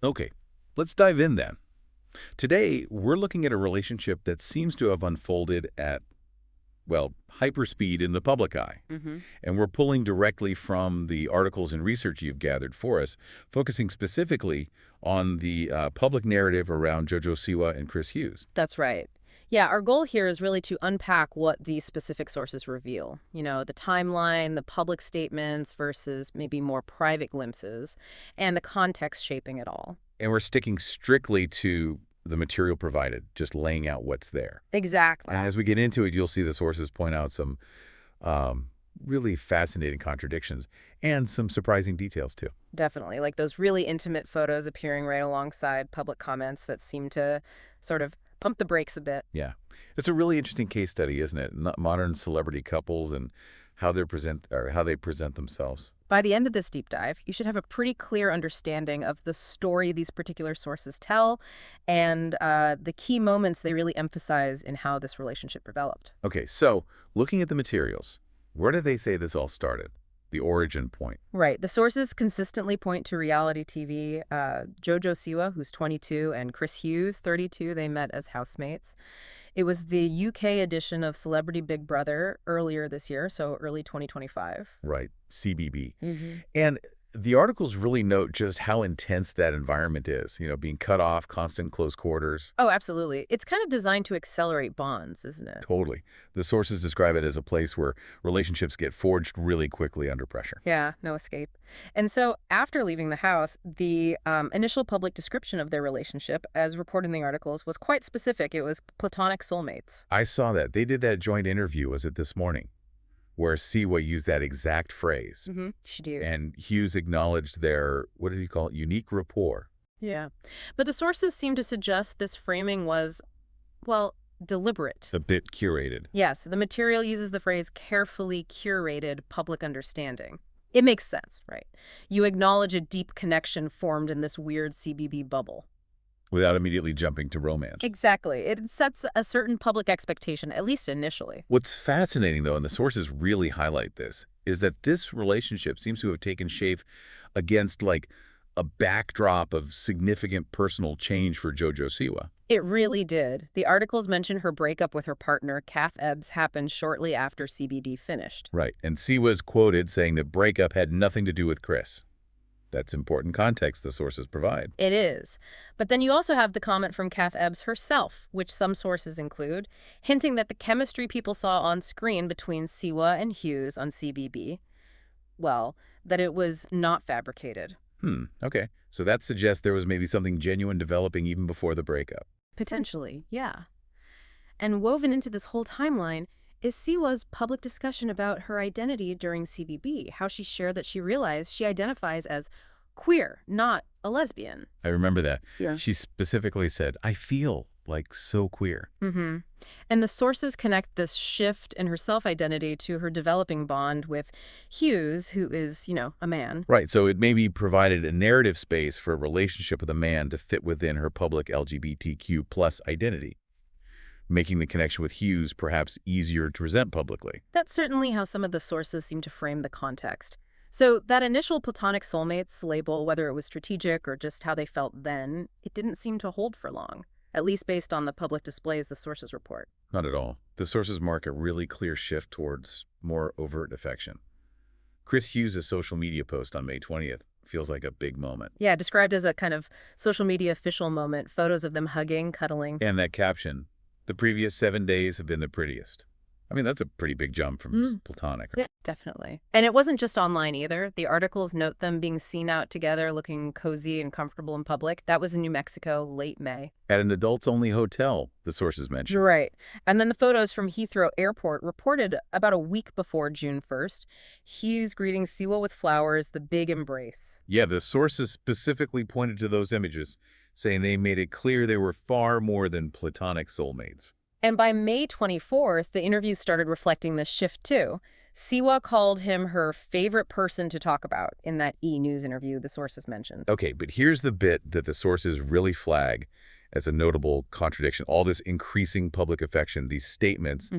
Okay, let's dive in then. Today, we're looking at a relationship that seems to have unfolded at, well, hyperspeed in the public eye. Hmm. And we're pulling directly from the articles and research you've gathered for us, focusing specifically on the public narrative around JoJo Siwa and Chris Hughes. That's right. Yeah, our goal here is really to unpack what these specific sources reveal. The timeline, the public statements versus maybe more private glimpses, and the context shaping it all. And we're sticking strictly to the material provided, just laying out what's there. Exactly. And as we get into it, you'll see the sources point out some um, really fascinating contradictions and some surprising details, too. Definitely. Like those really intimate photos appearing right alongside public comments that seem to sort of pump the brakes a bit. Yeah. It's a really interesting case study, isn't it? Modern celebrity couples and how they present themselves. By the end of this deep dive, you should have a pretty clear understanding of the story these particular sources tell and the key moments they really emphasize in how this relationship developed. Okay, so looking at the materials, where do they say this all started? The origin point. Right. The sources consistently point to reality TV. JoJo Siwa, who's 22, and Chris Hughes, 32, they met as housemates. It was the UK edition of Celebrity Big Brother earlier this year, so early 2025. Right, CBB. Hmm. And the articles really note just how intense that environment is, being cut off, constant close quarters. Oh, absolutely. It's kind of designed to accelerate bonds, isn't it? Totally. The sources describe it as a place where relationships get forged really quickly under pressure. Yeah, no escape. And so after leaving the house, the initial public description of their relationship, as reported in the articles, was quite specific. It was platonic soulmates. I saw that. They did that joint interview, was it this morning, where Siwa used that exact phrase. She did. And Hughes acknowledged their, what did he call it, unique rapport. Yeah. But the sources seem to suggest this framing was, well, deliberate. A bit curated. Yes, the material uses the phrase carefully curated public understanding. It makes sense, right? You acknowledge a deep connection formed in this weird CBB bubble. Without immediately jumping to romance. Exactly. It sets a certain public expectation, at least initially. What's fascinating, though, and the sources really highlight this, is that this relationship seems to have taken shape against, like, a backdrop of significant personal change for JoJo Siwa. It really did. The articles mention her breakup with her partner, Kath Ebbs, happened shortly after CBD finished. Right. And Siwa's quoted saying that breakup had nothing to do with Chris. That's important context the sources provide. It is. But then you also have the comment from Kath Ebbs herself, which some sources include, hinting that the chemistry people saw on screen between Siwa and Hughes on CBB, well, that it was not fabricated. Okay. So that suggests there was maybe something genuine developing even before the breakup. Potentially, yeah. And woven into this whole timeline is Siwa's public discussion about her identity during CBB, how she shared that she realized she identifies as queer, not a lesbian. I remember that. Yeah. She specifically said, I feel like so queer. Mm-hmm. And the sources connect this shift in her self-identity to her developing bond with Hughes, who is, a man. Right. So it maybe provided a narrative space for a relationship with a man to fit within her public LGBTQ plus identity, making the connection with Hughes perhaps easier to present publicly. That's certainly how some of the sources seem to frame the context. So that initial platonic soulmates label, whether it was strategic or just how they felt then, it didn't seem to hold for long, at least based on the public displays the sources report. Not at all. The sources mark a really clear shift towards more overt affection. Chris Hughes' social media post on May 20th feels like a big moment. Yeah, described as a kind of social media official moment, photos of them hugging, cuddling. And that caption, the previous 7 days have been the prettiest. I mean, that's a pretty big jump from platonic. Right? Yeah, definitely. And it wasn't just online either. The articles note them being seen out together, looking cozy and comfortable in public. That was in New Mexico, late May. At an adults-only hotel, the sources mentioned. Right. And then the photos from Heathrow Airport reported about a week before June 1st. Hughes greeting Siwa with flowers, the big embrace. Yeah, the sources specifically pointed to those images, saying they made it clear they were far more than platonic soulmates. And by May 24th, the interviews started reflecting this shift too. Siwa called him her favorite person to talk about in that E! News interview the sources mentioned. Okay, but here's the bit that the sources really flag as a notable contradiction. All this increasing public affection, these statements.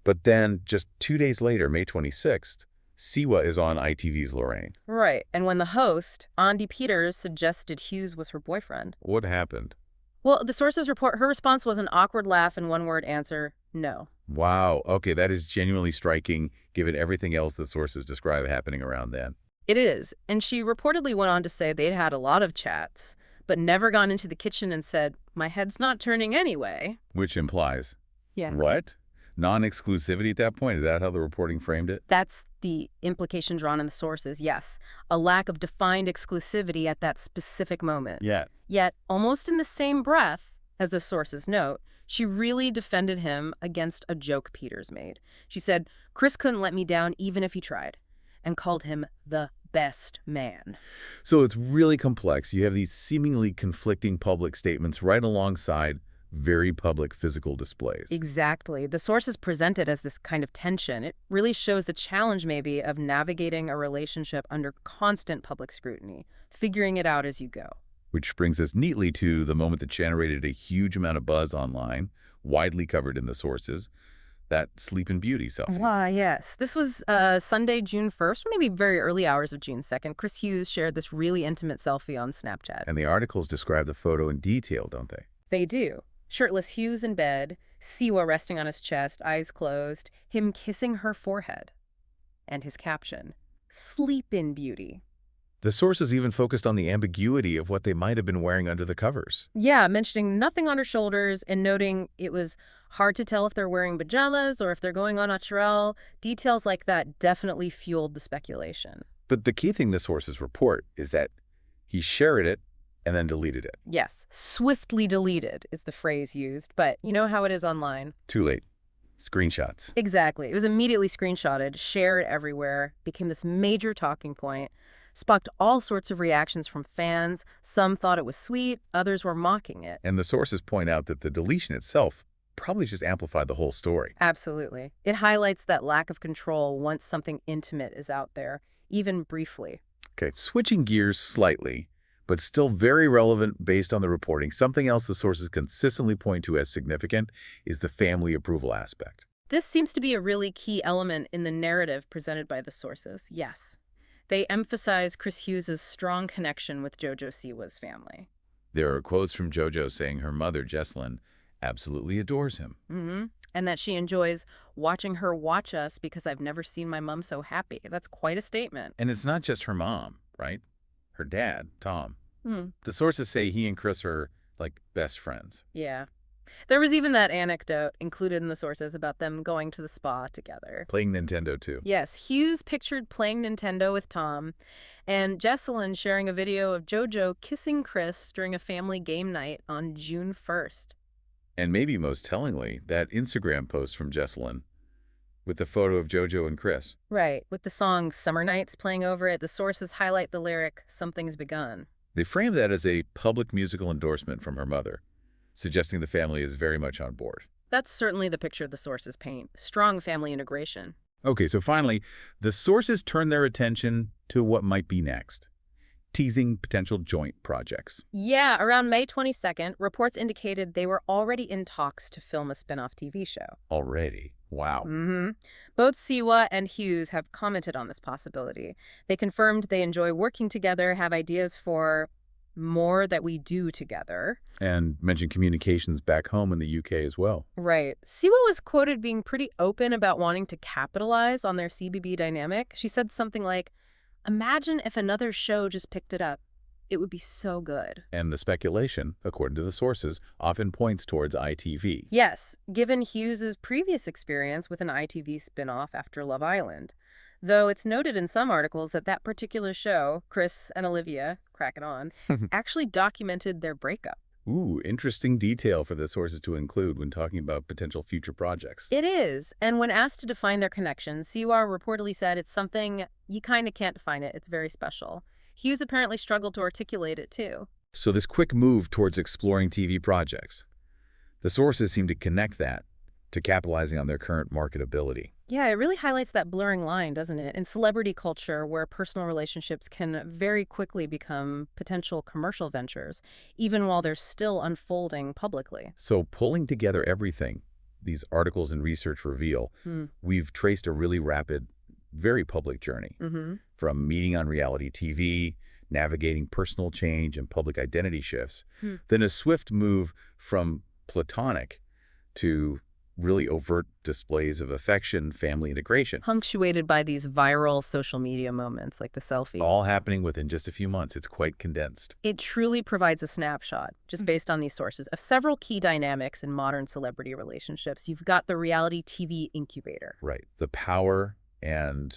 But then just 2 days later, May 26th, Siwa is on ITV's Lorraine. Right. And when the host, Andi Peters, suggested Hughes was her boyfriend. What happened? Well, the sources report her response was an awkward laugh and one-word answer, no. Wow. Okay, that is genuinely striking, given everything else the sources describe happening around then. It is. And she reportedly went on to say they'd had a lot of chats, but never gone into the kitchen and said, my head's not turning anyway. Which implies, Yeah. what? Non-exclusivity at that point? Is that how the reporting framed it? That's the implication drawn in the sources, yes. A lack of defined exclusivity at that specific moment. Yeah. Yet, almost in the same breath, as the sources note, she really defended him against a joke Peters made. She said, Chris couldn't let me down even if he tried, and called him the best man. So it's really complex. You have these seemingly conflicting public statements right alongside very public physical displays. Exactly. The sources present it as this kind of tension. It really shows the challenge, maybe, of navigating a relationship under constant public scrutiny, figuring it out as you go. Which brings us neatly to the moment that generated a huge amount of buzz online, widely covered in the sources, that Sleeping Beauty selfie. Ah, yes. This was Sunday, June 1st, or maybe very early hours of June 2nd. Chris Hughes shared this really intimate selfie on Snapchat. And the articles describe the photo in detail, don't they? They do. Shirtless Hughes in bed, Siwa resting on his chest, eyes closed, him kissing her forehead. And his caption, Sleepin' Beauty. The sources even focused on the ambiguity of what they might have been wearing under the covers. Yeah, mentioning nothing on her shoulders and noting it was hard to tell if they're wearing pajamas or if they're going au naturel. Details like that definitely fueled the speculation. But the key thing the sources report is that he shared it and then deleted it. Yes, swiftly deleted is the phrase used, but you know how it is online. Too late. Screenshots. Exactly. It was immediately screenshotted, shared everywhere, became this major talking point, sparked all sorts of reactions from fans. Some thought it was sweet, others were mocking it. And the sources point out that the deletion itself probably just amplified the whole story. Absolutely. It highlights that lack of control once something intimate is out there, even briefly. Okay, switching gears slightly, but still very relevant based on the reporting, something else the sources consistently point to as significant is the family approval aspect. This seems to be a really key element in the narrative presented by the sources, yes. They emphasize Chris Hughes' strong connection with JoJo Siwa's family. There are quotes from JoJo saying her mother, Jessalyn, absolutely adores him. And that she enjoys watching her watch us because I've never seen my mom so happy. That's quite a statement. And it's not just her mom, right? Her dad, Tom. Hmm. The sources say he and Chris are, like, best friends. Yeah. There was even that anecdote included in the sources about them going to the spa together. Playing Nintendo, too. Yes, Hughes pictured playing Nintendo with Tom, and Jessalyn sharing a video of JoJo kissing Chris during a family game night on June 1st. And maybe most tellingly, that Instagram post from Jessalyn with the photo of JoJo and Chris. Right, with the song Summer Nights playing over it, the sources highlight the lyric, Something's Begun. They frame that as a public musical endorsement from her mother, suggesting the family is very much on board. That's certainly the picture the sources paint. Strong family integration. Okay, so finally, the sources turn their attention to what might be next. Teasing potential joint projects. Yeah, around May 22nd, reports indicated they were already in talks to film a spin-off TV show. Already. Wow. Both Siwa and Hughes have commented on this possibility. They confirmed they enjoy working together, have ideas for more that we do together. And mentioned communications back home in the UK as well. Right. Siwa was quoted being pretty open about wanting to capitalize on their CBB dynamic. She said something like, imagine if another show just picked it up. It would be so good. And the speculation, according to the sources, often points towards ITV. Yes, given Hughes's previous experience with an ITV spin-off after Love Island. Though it's noted in some articles that that particular show, Chris and Olivia, crack it on, actually documented their breakup. Ooh, interesting detail for the sources to include when talking about potential future projects. It is, and when asked to define their connection, Siwa reportedly said it's something you kind of can't define it. It's very special. Hughes apparently struggled to articulate it too. So this quick move towards exploring TV projects. The sources seem to connect that to capitalizing on their current marketability. Yeah, it really highlights that blurring line, doesn't it? In celebrity culture, where personal relationships can very quickly become potential commercial ventures, even while they're still unfolding publicly. So pulling together everything these articles and research reveal, we've traced a really rapid very public journey, Mm-hmm. from meeting on reality TV, navigating personal change and public identity shifts, then a swift move from platonic to really overt displays of affection, family integration, Punctuated by these viral social media moments like the selfie. all happening within just a few months. It's quite condensed. It truly provides a snapshot, just based on these sources, of several key dynamics in modern celebrity relationships. You've got the reality TV incubator. Right. The power and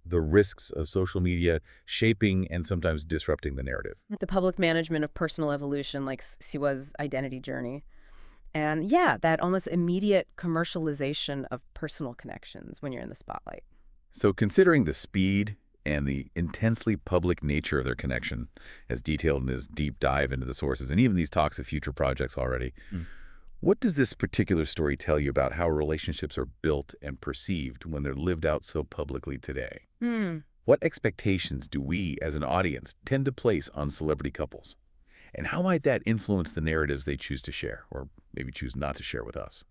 the risks of social media shaping and sometimes disrupting the narrative. The public management of personal evolution, like Siwa's identity journey. And yeah, that almost immediate commercialization of personal connections when you're in the spotlight. So considering the speed and the intensely public nature of their connection, as detailed in this deep dive into the sources, and even these talks of future projects already, what does this particular story tell you about how relationships are built and perceived when they're lived out so publicly today? What expectations do we, as an audience, tend to place on celebrity couples? And how might that influence the narratives they choose to share, or maybe choose not to share with us?